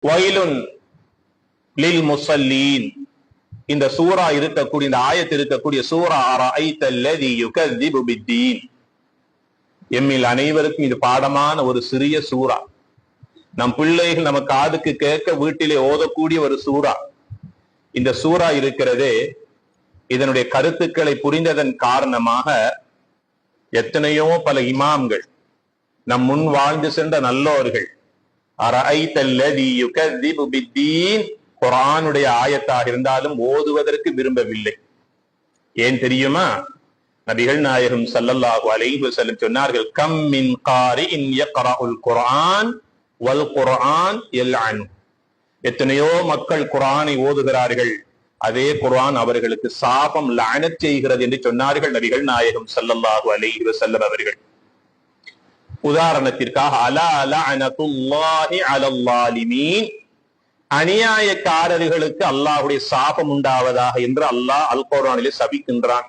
வயலுன் லில் முஸல்லீன். இந்த சூரா இருக்கக்கூடிய, இந்த ஆயத்து இருக்கக்கூடிய சூரா அரஐத்தல்லதி யுகذிபு பித்தீன். எம்மில் அனைவருக்கும் இது பாடமான ஒரு சிறிய சூரா. நம் பிள்ளைகள் நம்ம காதுக்கு கேட்க வீட்டிலே ஓதக்கூடிய ஒரு சூரா. இந்த சூரா இருக்கிறதே, இதனுடைய கருத்துக்களை புரிந்ததன் காரணமாக எத்தனையோ பல இமாம்கள், நம் முன் வாழ்ந்து சென்ற நல்லோர்கள், அரஐத்தல்லதி யுகذிபு பித்தீன் குர்ஆனுடைய ஆயத்தாக இருந்தாலும் ஓதுவதற்கு விரும்பவில்லை. ஏன் தெரியுமா? நபிகள் நாயகம் ஸல்லல்லாஹு அலைஹி வஸல்லம் சொன்னார்கள், கம் மின் காரிஇன் யக்ரஉல் குர்ஆன் வல் குர்ஆன் யல்அனு. எத்தனையோ மக்கள் குர்ஆனை ஓதுகிறார்கள், அதே குர்ஆன் அவர்களுக்கு சாபம், லஅனத் செய்கிறது என்று சொன்னார்கள் நபிகள் நாயகம் ஸல்லல்லாஹு அலைஹி வஸல்லம் அவர்கள். உதாரணத்திற்காக, அலா லஅனத்துல்லாஹி அலல் ஸாலிமீன், அநியாயக்காரர்களுக்கு அல்லாஹ்வுடைய சாபம் உண்டாவதாக என்று அல்லாஹ் அல் குர்ஆனிலே சபிக்கின்றான்.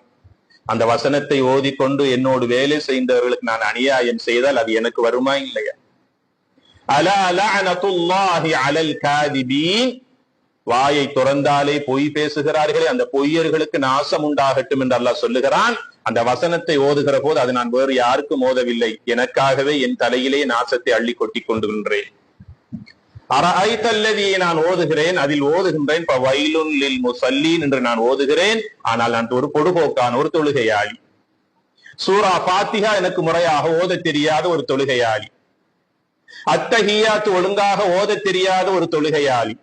அந்த வசனத்தை ஓதிக்கொண்டு என்னோடு வேலை செய்தவர்களுக்கு நான் அநியாயம் செய்தால் அது எனக்கு வருமா இல்லையா? அலா லஅனத்துல்லாஹி அலல் காதிபீன், வாயை துறந்தாலே பொய் பேசுகிறார்களே அந்த பொய்யர்களுக்கு நாசம் உண்டாகட்டும் என்று அல்லாஹ் சொல்லுகிறான். அந்த வசனத்தை ஓதுகிற போது அது நான் வேறு யாருக்கும் ஓதவில்லை, எனக்காகவே என் தலையிலே நாசத்தை அள்ளி கொட்டி கொண்டுகின்றேன். அரஐத்தல்லதியை நான் ஓதுகிறேன், அதில் ஓதுகின்றேன் வயலுன் லில் முஸல்லீன் என்று நான் ஓதுகிறேன். ஆனால் நான் ஒரு பொடுபோக்கான ஒரு தொழுகையாளி. சூரா ஃபாத்திஹா எனக்கு முறையாக ஓத தெரியாத ஒரு தொழுகையாளி. அத்தஹியாத்து ஒழுங்காக ஓத தெரியாத ஒரு தொழுகையாளி.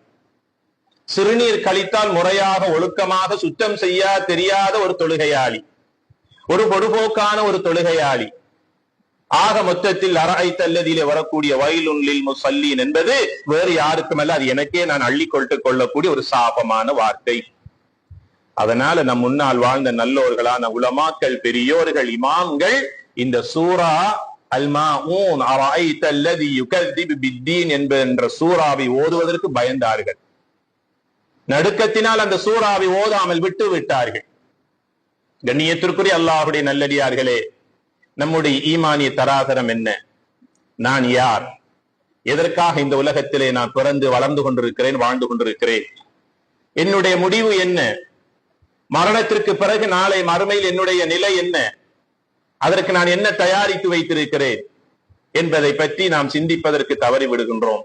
சிறுநீர் கழித்தால் முறையாக ஒழுக்கமாக சுத்தம் செய்ய தெரியாத ஒரு தொழுகையாளி. ஒரு பொடுபோக்கான ஒரு தொழுகையாளி. ஆக மொத்தத்தில் அரஐத்தல்லதியிலே வரக்கூடிய வயலுன் லில் முஸல்லீன் என்பது வேறு யாருக்குமல்ல, அது எனக்கே நான் அள்ளிக்கொண்டு கொள்ளக்கூடிய ஒரு சாபமான வார்த்தை. அதனால நம் முன்னால் வாழ்ந்த நல்லோர்களான உலமாக்கள், பெரியோர்கள், இமாம்கள் இந்த சூரா அல் மாஊன் அரஐத்தல்லதி யுகذிபு பித்தீன் என்ற சூராவை ஓதுவதற்கு பயந்தார்கள். நடுக்கத்தினால் அந்த சூராவை ஓதாமல் விட்டு விட்டார்கள். கண்ணியத்திற்குரிய அல்லாஹ்வுடைய நல்லடியார்களே, நம்முடைய ஈமானிய தராதரம் என்ன? நான் யார்? எதற்காக இந்த உலகத்திலே நான் பிறந்து வளர்ந்து கொண்டிருக்கிறேன், வாழ்ந்து கொண்டிருக்கிறேன்? என்னுடைய முடிவு என்ன? மரணத்திற்கு பிறகு நாளை மறுமையில் என்னுடைய நிலை என்ன? அதற்கு நான் என்ன தயாரித்து வைத்திருக்கிறேன் என்பதை பற்றி நாம் சிந்திப்பதற்கு தவறி விடுகின்றோம்.